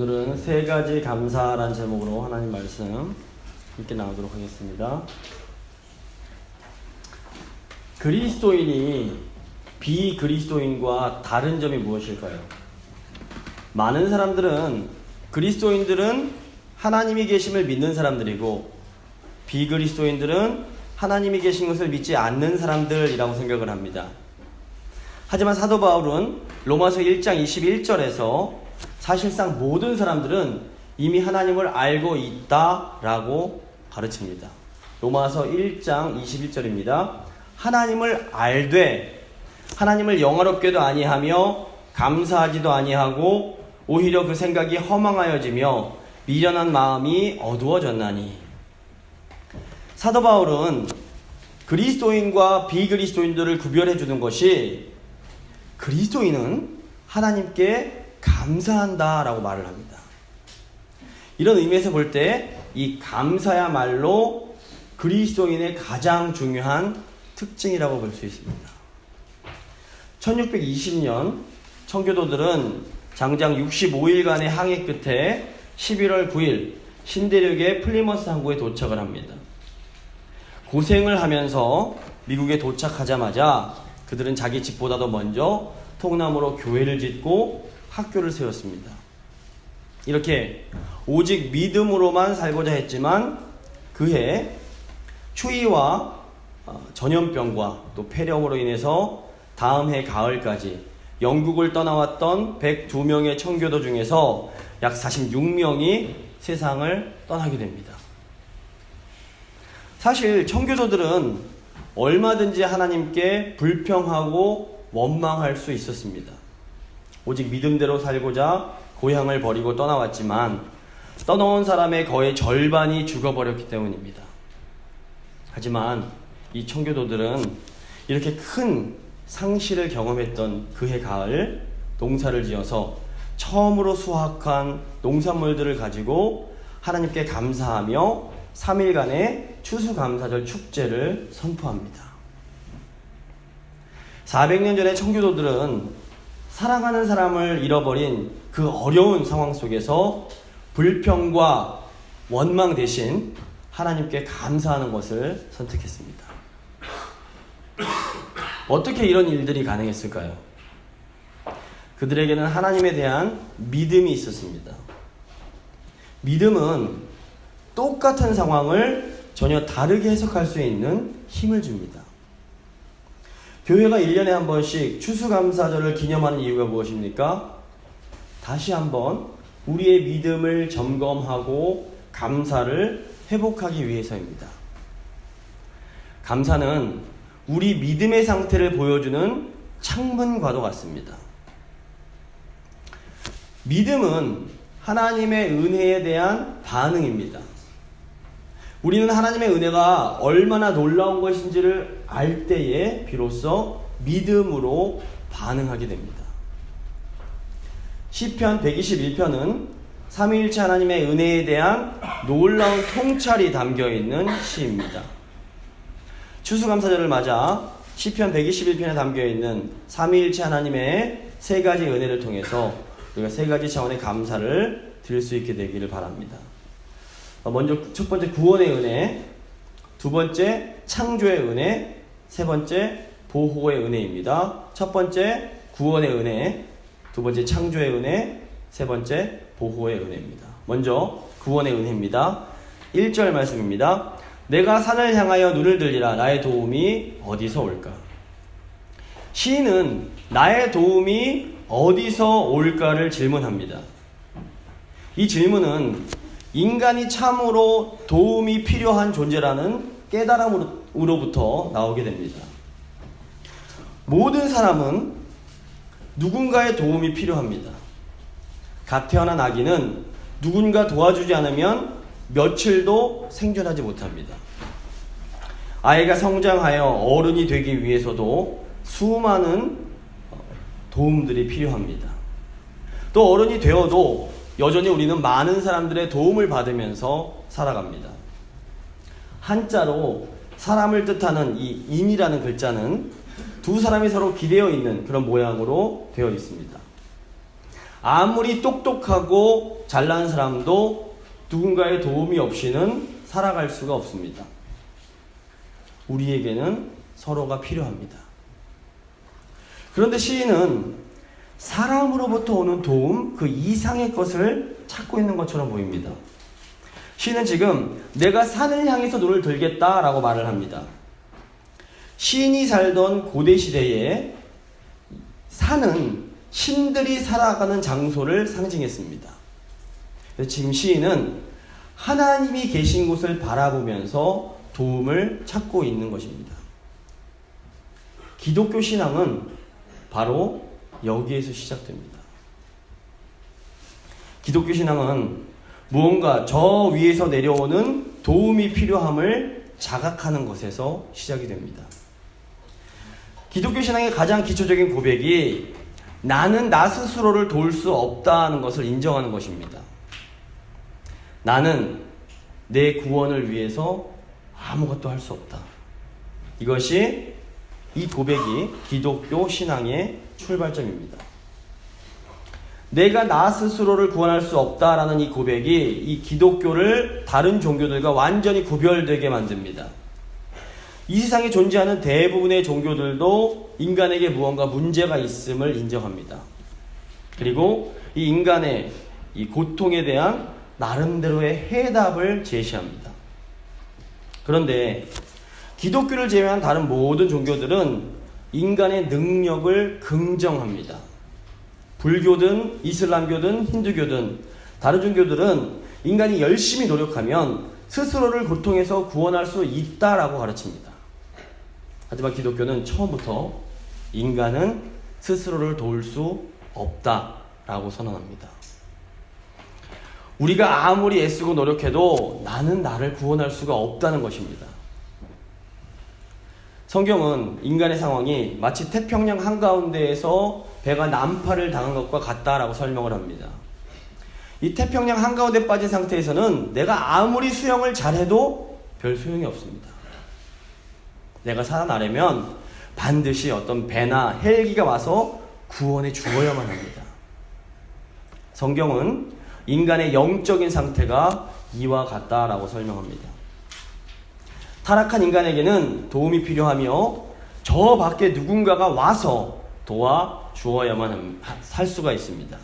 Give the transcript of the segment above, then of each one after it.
오늘은 세 가지 감사라는 제목으로 하나님 말씀 함께 나누도록 하겠습니다. 그리스도인이 비그리스도인과 다른 점이 무엇일까요? 많은 사람들은 그리스도인들은 하나님이 계심을 믿는 사람들이고 비그리스도인들은 하나님이 계신 것을 믿지 않는 사람들이라고 생각을 합니다. 하지만 사도 바울은 로마서 1장 21절에서 사실상 모든 사람들은 이미 하나님을 알고 있다라고 가르칩니다. 로마서 1장 21절입니다. 하나님을 알되 하나님을 영화롭게도 아니하며 감사하지도 아니하고 오히려 그 생각이 허망하여지며 미련한 마음이 어두워졌나니. 사도 바울은 그리스도인과 비그리스도인들을 구별해 주는 것이 그리스도인은 하나님께 감사한다라고 말을 합니다. 이런 의미에서 볼 때 이 감사야말로 그리스도인의 가장 중요한 특징이라고 볼 수 있습니다. 1620년 청교도들은 장장 65일간의 항해 끝에 11월 9일 신대륙의 플리머스 항구에 도착을 합니다. 고생을 하면서 미국에 도착하자마자 그들은 자기 집보다도 먼저 통나무로 교회를 짓고 학교를 세웠습니다. 이렇게 오직 믿음으로만 살고자 했지만 그해 추위와 전염병과 또 폐렴으로 인해서 다음 해 가을까지 영국을 떠나왔던 102명의 청교도 중에서 약 46명이 세상을 떠나게 됩니다. 사실 청교도들은 얼마든지 하나님께 불평하고 원망할 수 있었습니다. 오직 믿음대로 살고자 고향을 버리고 떠나왔지만 떠나온 사람의 거의 절반이 죽어버렸기 때문입니다. 하지만 이 청교도들은 이렇게 큰 상실을 경험했던 그해 가을 농사를 지어서 처음으로 수확한 농산물들을 가지고 하나님께 감사하며 3일간의 추수감사절 축제를 선포합니다. 400년 전에 청교도들은 사랑하는 사람을 잃어버린 그 어려운 상황 속에서 불평과 원망 대신 하나님께 감사하는 것을 선택했습니다. 어떻게 이런 일들이 가능했을까요? 그들에게는 하나님에 대한 믿음이 있었습니다. 믿음은 똑같은 상황을 전혀 다르게 해석할 수 있는 힘을 줍니다. 교회가 1년에 한 번씩 추수감사절을 기념하는 이유가 무엇입니까? 다시 한번 우리의 믿음을 점검하고 감사를 회복하기 위해서입니다. 감사는 우리 믿음의 상태를 보여주는 창문과도 같습니다. 믿음은 하나님의 은혜에 대한 반응입니다. 우리는 하나님의 은혜가 얼마나 놀라운 것인지를 알 때에 비로소 믿음으로 반응하게 됩니다. 시편 121편은 삼위일체 하나님의 은혜에 대한 놀라운 통찰이 담겨있는 시입니다. 추수감사절을 맞아 시편 121편에 담겨있는 삼위일체 하나님의 세 가지 은혜를 통해서 우리가 세 가지 차원의 감사를 드릴 수 있게 되기를 바랍니다. 먼저 첫 번째 구원의 은혜, 두 번째 창조의 은혜, 세 번째 보호의 은혜입니다. 첫 번째 구원의 은혜, 두 번째 창조의 은혜, 세 번째 보호의 은혜입니다. 먼저 구원의 은혜입니다. 1절 말씀입니다. 내가 산을 향하여 눈을 들리라. 나의 도움이 어디서 올까? 시인은 나의 도움이 어디서 올까를 질문합니다. 이 질문은 인간이 참으로 도움이 필요한 존재라는 깨달음으로부터 나오게 됩니다. 모든 사람은 누군가의 도움이 필요합니다. 갓 태어난 아기는 누군가 도와주지 않으면 며칠도 생존하지 못합니다. 아이가 성장하여 어른이 되기 위해서도 수많은 도움들이 필요합니다. 또 어른이 되어도 여전히 우리는 많은 사람들의 도움을 받으면서 살아갑니다. 한자로 사람을 뜻하는 이 인이라는 글자는 두 사람이 서로 기대어 있는 그런 모양으로 되어 있습니다. 아무리 똑똑하고 잘난 사람도 누군가의 도움이 없이는 살아갈 수가 없습니다. 우리에게는 서로가 필요합니다. 그런데 시인은 사람으로부터 오는 도움, 그 이상의 것을 찾고 있는 것처럼 보입니다. 시인은 지금 내가 산을 향해서 눈을 들겠다라고 말을 합니다. 시인이 살던 고대 시대에 산은 신들이 살아가는 장소를 상징했습니다. 그래서 지금 시인은 하나님이 계신 곳을 바라보면서 도움을 찾고 있는 것입니다. 기독교 신앙은 바로 여기에서 시작됩니다. 기독교 신앙은 무언가 저 위에서 내려오는 도움이 필요함을 자각하는 것에서 시작이 됩니다. 기독교 신앙의 가장 기초적인 고백이 나는 나 스스로를 도울 수 없다는 것을 인정하는 것입니다. 나는 내 구원을 위해서 아무것도 할 수 없다. 이것이 이 고백이 기독교 신앙의 출발점입니다. 내가 나 스스로를 구원할 수 없다라는 이 고백이 이 기독교를 다른 종교들과 완전히 구별되게 만듭니다. 이 세상에 존재하는 대부분의 종교들도 인간에게 무언가 문제가 있음을 인정합니다. 그리고 이 인간의 이 고통에 대한 나름대로의 해답을 제시합니다. 그런데 기독교를 제외한 다른 모든 종교들은 인간의 능력을 긍정합니다. 불교든 이슬람교든 힌두교든 다른 종교들은 인간이 열심히 노력하면 스스로를 고통에서 구원할 수 있다라고 가르칩니다. 하지만 기독교는 처음부터 인간은 스스로를 도울 수 없다라고 선언합니다. 우리가 아무리 애쓰고 노력해도 나는 나를 구원할 수가 없다는 것입니다. 성경은 인간의 상황이 마치 태평양 한가운데에서 배가 난파를 당한 것과 같다라고 설명을 합니다. 이 태평양 한가운데 빠진 상태에서는 내가 아무리 수영을 잘해도 별 소용이 없습니다. 내가 살아나려면 반드시 어떤 배나 헬기가 와서 구원해 주어야만 합니다. 성경은 인간의 영적인 상태가 이와 같다라고 설명합니다. 타락한 인간에게는 도움이 필요하며 저 밖에 누군가가 와서 도와 주어야만 살 수가 있습니다.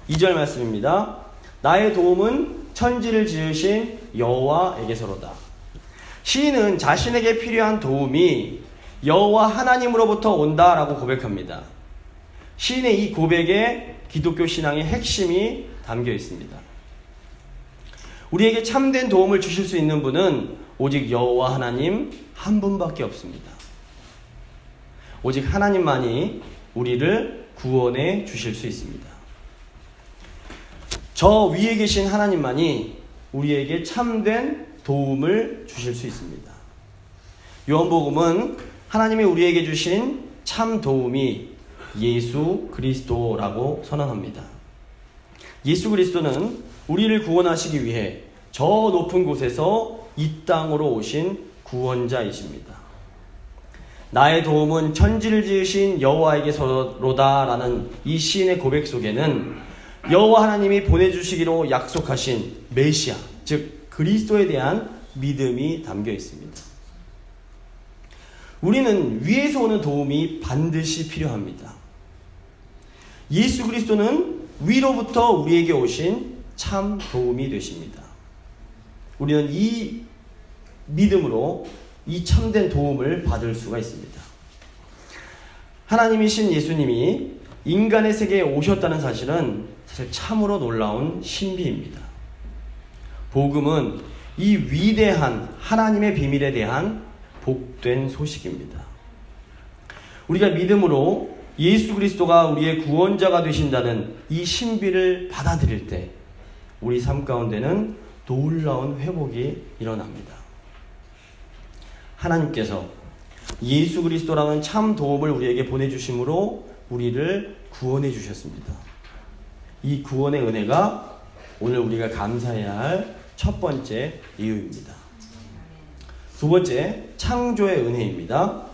2절 말씀입니다. 나의 도움은 천지를 지으신 여호와에게서로다. 시인은 자신에게 필요한 도움이 여호와 하나님으로부터 온다라고 고백합니다. 시인의 이 고백에 기독교 신앙의 핵심이 담겨 있습니다. 우리에게 참된 도움을 주실 수 있는 분은 오직 여호와 하나님 한 분밖에 없습니다. 오직 하나님만이 우리를 구원해 주실 수 있습니다. 저 위에 계신 하나님만이 우리에게 참된 도움을 주실 수 있습니다. 요한복음은 하나님이 우리에게 주신 참 도움이 예수 그리스도라고 선언합니다. 예수 그리스도는 우리를 구원하시기 위해 저 높은 곳에서 이 땅으로 오신 구원자이십니다. 나의 도움은 천지를 지으신 여호와에게서로다라는 이 시인의 고백 속에는 여호와 하나님이 보내주시기로 약속하신 메시아, 즉 그리스도에 대한 믿음이 담겨 있습니다. 우리는 위에서 오는 도움이 반드시 필요합니다. 예수 그리스도는 위로부터 우리에게 오신 참 도움이 되십니다. 우리는 이 믿음으로 이 참된 도움을 받을 수가 있습니다. 하나님이신 예수님이 인간의 세계에 오셨다는 사실은 사실 참으로 놀라운 신비입니다. 복음은 이 위대한 하나님의 비밀에 대한 복된 소식입니다. 우리가 믿음으로 예수 그리스도가 우리의 구원자가 되신다는 이 신비를 받아들일 때 우리 삶 가운데는 놀라운 회복이 일어납니다. 하나님께서 예수 그리스도라는 참 도움을 우리에게 보내주심으로 우리를 구원해 주셨습니다. 이 구원의 은혜가 오늘 우리가 감사해야 할 첫 번째 이유입니다. 두 번째, 창조의 은혜입니다.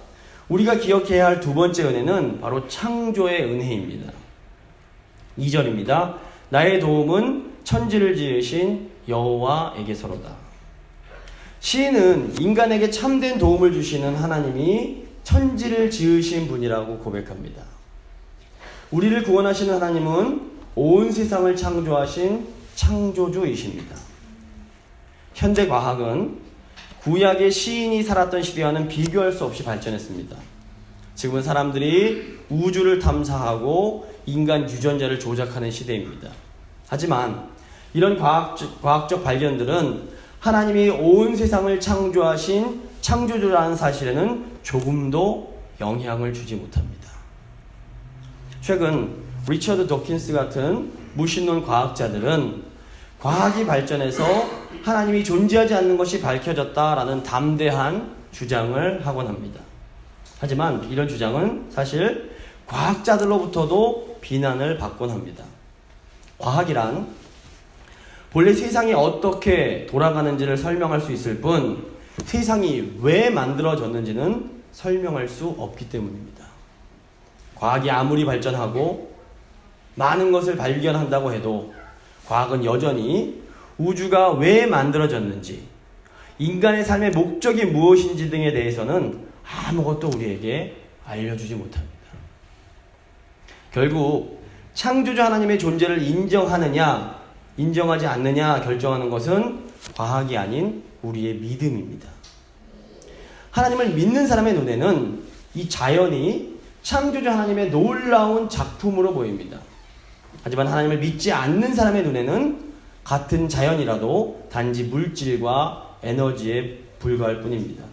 우리가 기억해야 할 두 번째 은혜는 바로 창조의 은혜입니다. 2절입니다. 나의 도움은 천지를 지으신 여호와에게서로다. 시인은 인간에게 참된 도움을 주시는 하나님이 천지를 지으신 분이라고 고백합니다. 우리를 구원하시는 하나님은 온 세상을 창조하신 창조주이십니다. 현대 과학은 구약의 시인이 살았던 시대와는 비교할 수 없이 발전했습니다. 지금은 사람들이 우주를 탐사하고 인간 유전자를 조작하는 시대입니다. 하지만 이런 과학적 발견들은 하나님이 온 세상을 창조하신 창조주라는 사실에는 조금도 영향을 주지 못합니다. 최근 리처드 도킨스 같은 무신론 과학자들은 과학이 발전해서 하나님이 존재하지 않는 것이 밝혀졌다라는 담대한 주장을 하곤 합니다. 하지만 이런 주장은 사실 과학자들로부터도 비난을 받곤 합니다. 과학이란 본래 세상이 어떻게 돌아가는지를 설명할 수 있을 뿐 세상이 왜 만들어졌는지는 설명할 수 없기 때문입니다. 과학이 아무리 발전하고 많은 것을 발견한다고 해도 과학은 여전히 우주가 왜 만들어졌는지, 인간의 삶의 목적이 무엇인지 등에 대해서는 아무것도 우리에게 알려주지 못합니다. 결국 창조주 하나님의 존재를 인정하느냐, 인정하지 않느냐 결정하는 것은 과학이 아닌 우리의 믿음입니다. 하나님을 믿는 사람의 눈에는 이 자연이 창조주 하나님의 놀라운 작품으로 보입니다. 하지만 하나님을 믿지 않는 사람의 눈에는 같은 자연이라도 단지 물질과 에너지에 불과할 뿐입니다.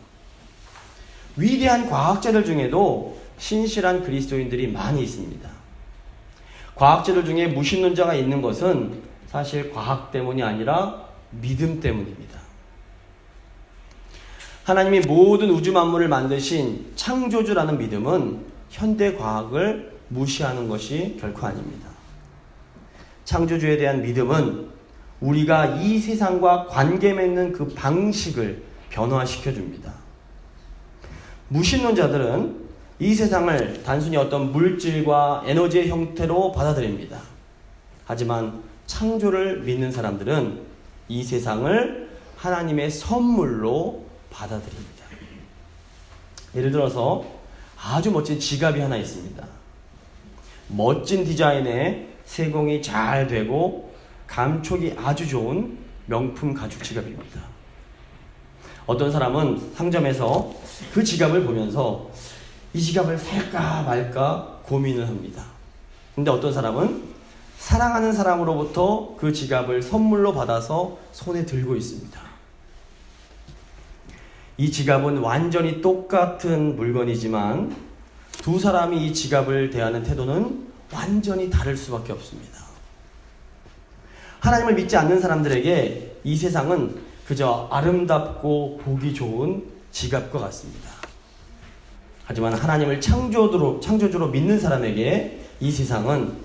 위대한 과학자들 중에도 신실한 그리스도인들이 많이 있습니다. 과학자들 중에 무신론자가 있는 것은 사실 과학 때문이 아니라 믿음 때문입니다. 하나님이 모든 우주 만물을 만드신 창조주라는 믿음은 현대 과학을 무시하는 것이 결코 아닙니다. 창조주에 대한 믿음은 우리가 이 세상과 관계 맺는 그 방식을 변화시켜 줍니다. 무신론자들은 이 세상을 단순히 어떤 물질과 에너지의 형태로 받아들입니다. 하지만 창조를 믿는 사람들은 이 세상을 하나님의 선물로 받아들입니다. 예를 들어서 아주 멋진 지갑이 하나 있습니다. 멋진 디자인의 세공이 잘 되고 감촉이 아주 좋은 명품 가죽 지갑입니다. 어떤 사람은 상점에서 그 지갑을 보면서 이 지갑을 살까 말까 고민을 합니다. 근데 어떤 사람은 사랑하는 사람으로부터 그 지갑을 선물로 받아서 손에 들고 있습니다. 이 지갑은 완전히 똑같은 물건이지만 두 사람이 이 지갑을 대하는 태도는 완전히 다를 수밖에 없습니다. 하나님을 믿지 않는 사람들에게 이 세상은 그저 아름답고 보기 좋은 지갑과 같습니다. 하지만 하나님을 창조주로 믿는 사람에게 이 세상은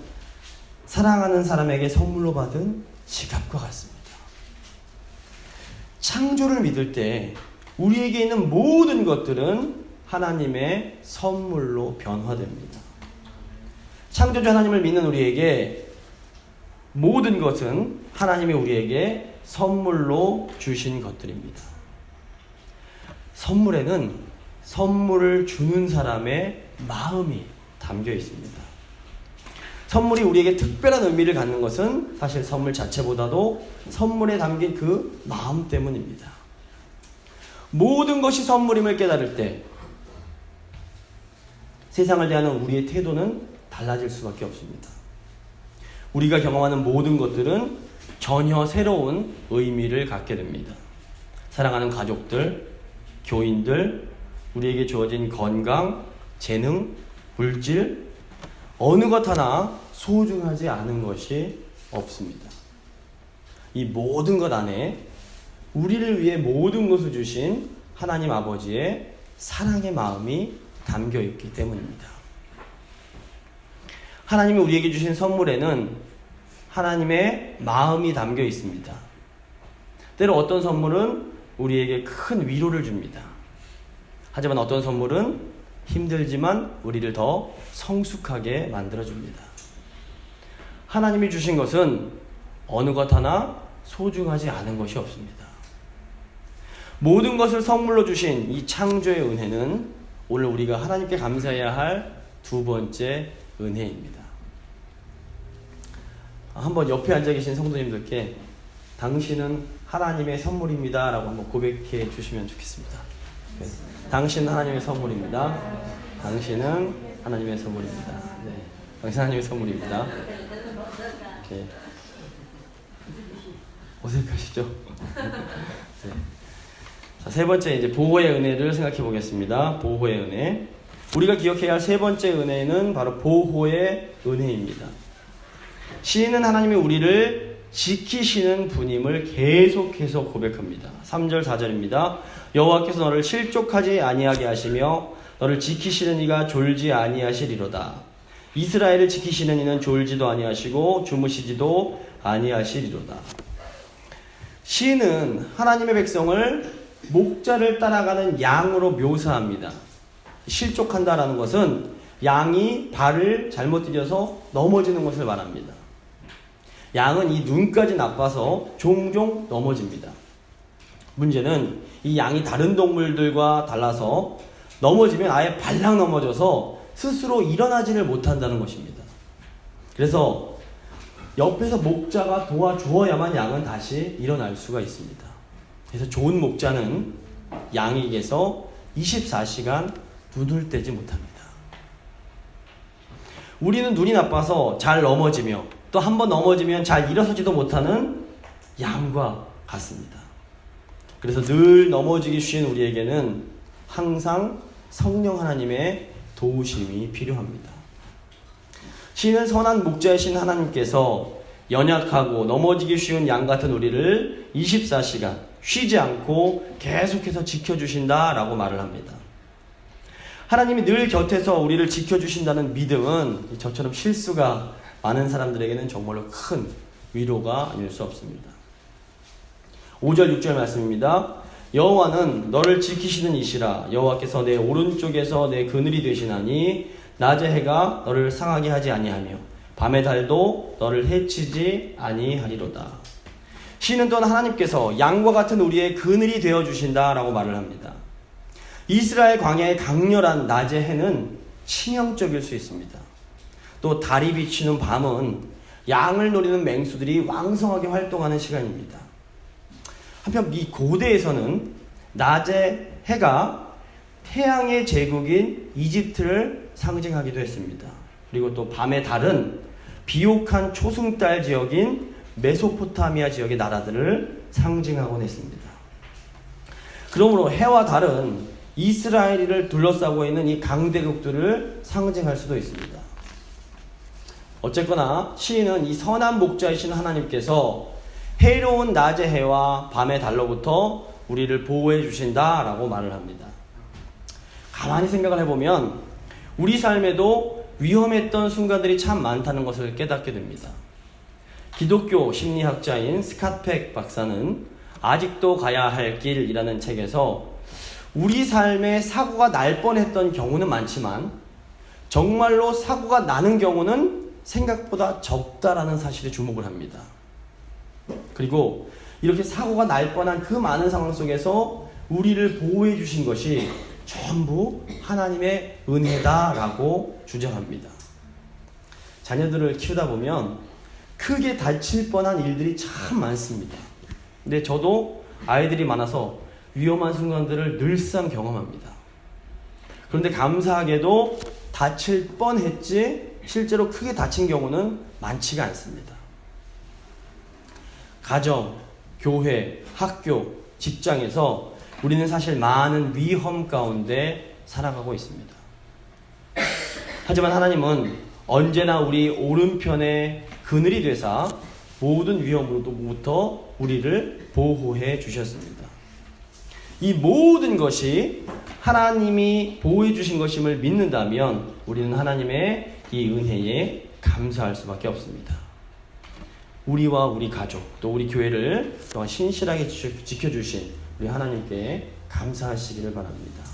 사랑하는 사람에게 선물로 받은 지갑과 같습니다. 창조를 믿을 때 우리에게 있는 모든 것들은 하나님의 선물로 변화됩니다. 창조주 하나님을 믿는 우리에게 모든 것은 하나님이 우리에게 선물로 주신 것들입니다. 선물에는 선물을 주는 사람의 마음이 담겨 있습니다. 선물이 우리에게 특별한 의미를 갖는 것은 사실 선물 자체보다도 선물에 담긴 그 마음 때문입니다. 모든 것이 선물임을 깨달을 때 세상을 대하는 우리의 태도는 달라질 수밖에 없습니다. 우리가 경험하는 모든 것들은 전혀 새로운 의미를 갖게 됩니다. 사랑하는 가족들, 교인들, 우리에게 주어진 건강, 재능, 물질, 어느 것 하나 소중하지 않은 것이 없습니다. 이 모든 것 안에 우리를 위해 모든 것을 주신 하나님 아버지의 사랑의 마음이 담겨 있기 때문입니다. 하나님이 우리에게 주신 선물에는 하나님의 마음이 담겨 있습니다. 때로 어떤 선물은 우리에게 큰 위로를 줍니다. 하지만 어떤 선물은 힘들지만 우리를 더 성숙하게 만들어줍니다. 하나님이 주신 것은 어느 것 하나 소중하지 않은 것이 없습니다. 모든 것을 선물로 주신 이 창조의 은혜는 오늘 우리가 하나님께 감사해야 할 두 번째 은혜입니다. 한번 옆에 앉아 계신 성도님들께 당신은 하나님의 선물입니다 라고 한번 고백해 주시면 좋겠습니다. 네. 당신은 하나님의 선물입니다. 당신은 하나님의 선물입니다. 네. 당신은 하나님의 선물입니다. 네. 어색하시죠? 네. 자, 세 번째 이제 보호의 은혜를 생각해 보겠습니다. 보호의 은혜. 우리가 기억해야 할 세 번째 은혜는 바로 보호의 은혜입니다. 시인은 하나님이 우리를 지키시는 분임을 계속해서 고백합니다. 3절 4절입니다. 여호와께서 너를 실족하지 아니하게 하시며 너를 지키시는 이가 졸지 아니하시리로다. 이스라엘을 지키시는 이는 졸지도 아니하시고 주무시지도 아니하시리로다. 시인은 하나님의 백성을 목자를 따라가는 양으로 묘사합니다. 실족한다라는 것은 양이 발을 잘못 들여서 넘어지는 것을 말합니다. 양은 이 눈까지 나빠서 종종 넘어집니다. 문제는 이 양이 다른 동물들과 달라서 넘어지면 아예 발랑 넘어져서 스스로 일어나지를 못한다는 것입니다. 그래서 옆에서 목자가 도와주어야만 양은 다시 일어날 수가 있습니다. 그래서 좋은 목자는 양에게서 24시간 눈을 떼지 못합니다. 우리는 눈이 나빠서 잘 넘어지며 또 한 번 넘어지면 잘 일어서지도 못하는 양과 같습니다. 그래서 늘 넘어지기 쉬운 우리에게는 항상 성령 하나님의 도우심이 필요합니다. 시인은 선한 목자이신 하나님께서 연약하고 넘어지기 쉬운 양 같은 우리를 24시간 쉬지 않고 계속해서 지켜주신다라고 말을 합니다. 하나님이 늘 곁에서 우리를 지켜주신다는 믿음은 저처럼 실수가 많은 사람들에게는 정말로 큰 위로가 아닐 수 없습니다. 5절 6절 말씀입니다. 여호와는 너를 지키시는 이시라. 여호와께서 내 오른쪽에서 내 그늘이 되시나니 낮의 해가 너를 상하게 하지 아니하며 밤의 달도 너를 해치지 아니하리로다. 시는 또한 하나님께서 양과 같은 우리의 그늘이 되어주신다라고 말을 합니다. 이스라엘 광야의 강렬한 낮의 해는 치명적일 수 있습니다. 또 달이 비치는 밤은 양을 노리는 맹수들이 왕성하게 활동하는 시간입니다. 한편 이 고대에서는 낮의 해가 태양의 제국인 이집트를 상징하기도 했습니다. 그리고 또 밤의 달은 비옥한 초승달 지역인 메소포타미아 지역의 나라들을 상징하곤 했습니다. 그러므로 해와 달은 이스라엘을 둘러싸고 있는 이 강대국들을 상징할 수도 있습니다. 어쨌거나 시인은 이 선한 목자이신 하나님께서 해로운 낮의 해와 밤의 달로부터 우리를 보호해 주신다라고 말을 합니다. 가만히 생각을 해보면 우리 삶에도 위험했던 순간들이 참 많다는 것을 깨닫게 됩니다. 기독교 심리학자인 스캇팩 박사는 아직도 가야 할 길이라는 책에서 우리 삶에 사고가 날 뻔했던 경우는 많지만 정말로 사고가 나는 경우는 생각보다 적다라는 사실에 주목을 합니다. 그리고 이렇게 사고가 날 뻔한 그 많은 상황 속에서 우리를 보호해 주신 것이 전부 하나님의 은혜다라고 주장합니다. 자녀들을 키우다 보면 크게 다칠 뻔한 일들이 참 많습니다. 근데 저도 아이들이 많아서 위험한 순간들을 늘상 경험합니다. 그런데 감사하게도 다칠 뻔했지 실제로 크게 다친 경우는 많지가 않습니다. 가정, 교회, 학교, 직장에서 우리는 사실 많은 위험 가운데 살아가고 있습니다. 하지만 하나님은 언제나 우리 오른편에 그늘이 되사 모든 위험으로부터 우리를 보호해 주셨습니다. 이 모든 것이 하나님이 보호해 주신 것임을 믿는다면 우리는 하나님의 이 은혜에 감사할 수밖에 없습니다. 우리와 우리 가족 또 우리 교회를 또한 신실하게 지켜주신 우리 하나님께 감사하시기를 바랍니다.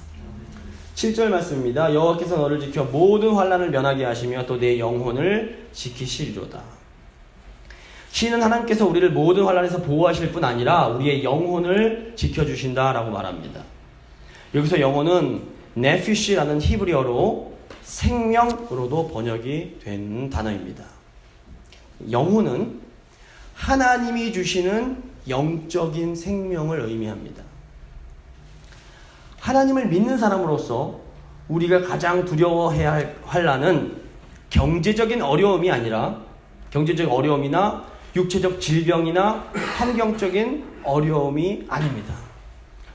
7절 말씀입니다. 여호와께서 너를 지켜 모든 환난을 면하게 하시며 또 내 영혼을 지키시리로다. 시인은 하나님께서 우리를 모든 환난에서 보호하실 뿐 아니라 우리의 영혼을 지켜주신다라고 말합니다. 여기서 영혼은 네피시라는 히브리어로 생명으로도 번역이 된 단어입니다. 영혼은 하나님이 주시는 영적인 생명을 의미합니다. 하나님을 믿는 사람으로서 우리가 가장 두려워해야 할 환난은 경제적인 어려움이 아니라 경제적 어려움이나 육체적 질병이나 환경적인 어려움이 아닙니다.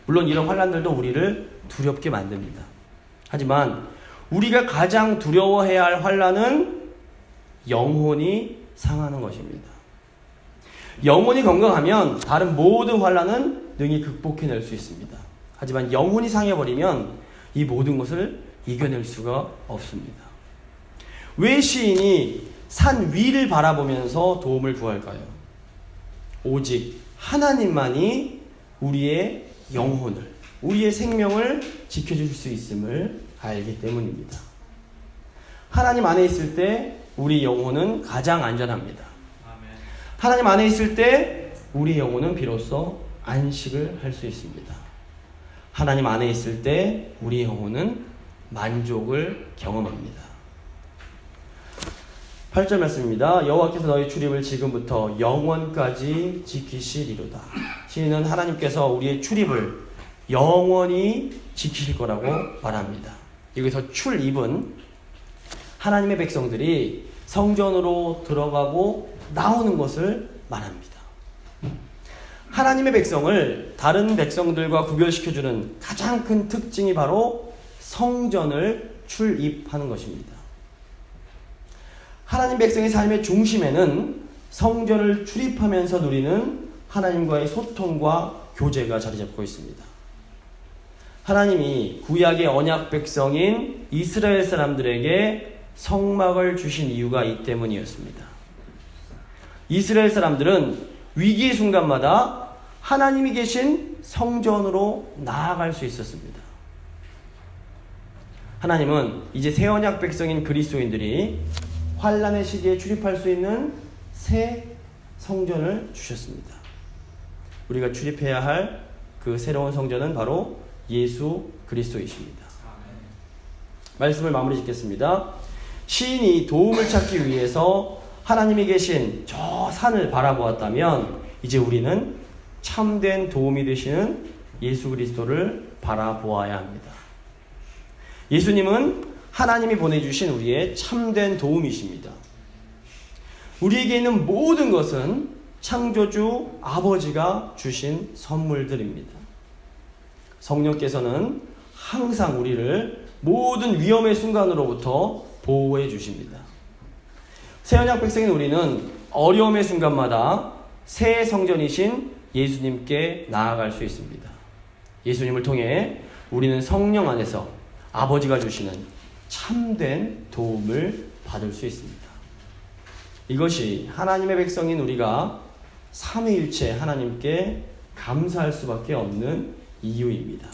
물론 이런 환난들도 우리를 두렵게 만듭니다. 하지만 우리가 가장 두려워해야 할 환난은 영혼이 상하는 것입니다. 영혼이 건강하면 다른 모든 환난은 능히 극복해낼 수 있습니다. 하지만 영혼이 상해버리면 이 모든 것을 이겨낼 수가 없습니다. 왜 시인이 산 위를 바라보면서 도움을 구할까요? 오직 하나님만이 우리의 영혼을, 우리의 생명을 지켜줄 수 있음을 알기 때문입니다. 하나님 안에 있을 때 우리 영혼은 가장 안전합니다. 하나님 안에 있을 때 우리 영혼은 비로소 안식을 할 수 있습니다. 하나님 안에 있을 때 우리 영혼은 만족을 경험합니다. 8절 말씀입니다. 여호와께서 너희 출입을 지금부터 영원까지 지키시리로다. 시인은 하나님께서 우리의 출입을 영원히 지키실 거라고 말합니다. 여기서 출입은 하나님의 백성들이 성전으로 들어가고 나오는 것을 말합니다. 하나님의 백성을 다른 백성들과 구별시켜주는 가장 큰 특징이 바로 성전을 출입하는 것입니다. 하나님 백성의 삶의 중심에는 성전을 출입하면서 누리는 하나님과의 소통과 교제가 자리 잡고 있습니다. 하나님이 구약의 언약 백성인 이스라엘 사람들에게 성막을 주신 이유가 이 때문이었습니다. 이스라엘 사람들은 위기의 순간마다 하나님이 계신 성전으로 나아갈 수 있었습니다. 하나님은 이제 새 언약 백성인 그리스도인들이 환난의 시기에 출입할 수 있는 새 성전을 주셨습니다. 우리가 출입해야 할 그 새로운 성전은 바로 예수 그리스도이십니다. 말씀을 마무리 짓겠습니다. 시인이 도움을 찾기 위해서 하나님이 계신 저 산을 바라보았다면 이제 우리는 참된 도움이 되시는 예수 그리스도를 바라보아야 합니다. 예수님은 하나님이 보내주신 우리의 참된 도움이십니다. 우리에게 있는 모든 것은 창조주 아버지가 주신 선물들입니다. 성령께서는 항상 우리를 모든 위험의 순간으로부터 보호해 주십니다. 새 언약 백성인 우리는 어려움의 순간마다 새 성전이신 예수님께 나아갈 수 있습니다. 예수님을 통해 우리는 성령 안에서 아버지가 주시는 참된 도움을 받을 수 있습니다. 이것이 하나님의 백성인 우리가 삼위일체 하나님께 감사할 수밖에 없는 이유입니다.